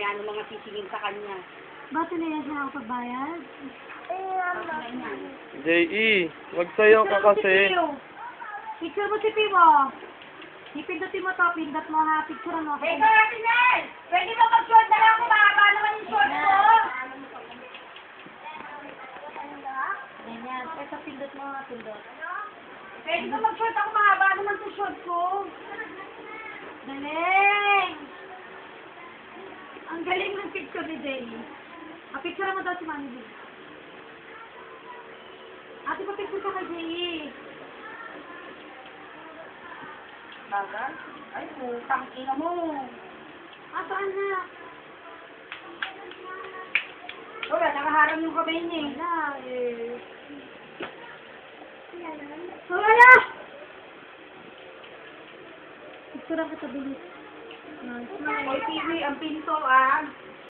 yan, ng mga sisingin sa kanya. Ba't nila siya ako pagbayad? J.E., wag sayo ka kasi. Picture mo si Pimo. Ipindutin mo to, pindot mo ha. Picture mo. Hey, Cardinal! Pwede mo mag-short na lang kung mahaba naman yung short mo. Ganyan. Ito, pindot mo ha, pindot. Pwede mo mag-short ako, mahaba naman yung short ko. Galing! Ang galing ng picture ni Jay. Picture mo daw si Mami Jay. Ate, pa-picture ka kay Jay. Bagal? Ay, putang ina mo. Saan na? Wala, nakaharang yung kamay niya. Wala eh. Wala! Picture ka sa bilis. Oy, TV, ang pinto ah.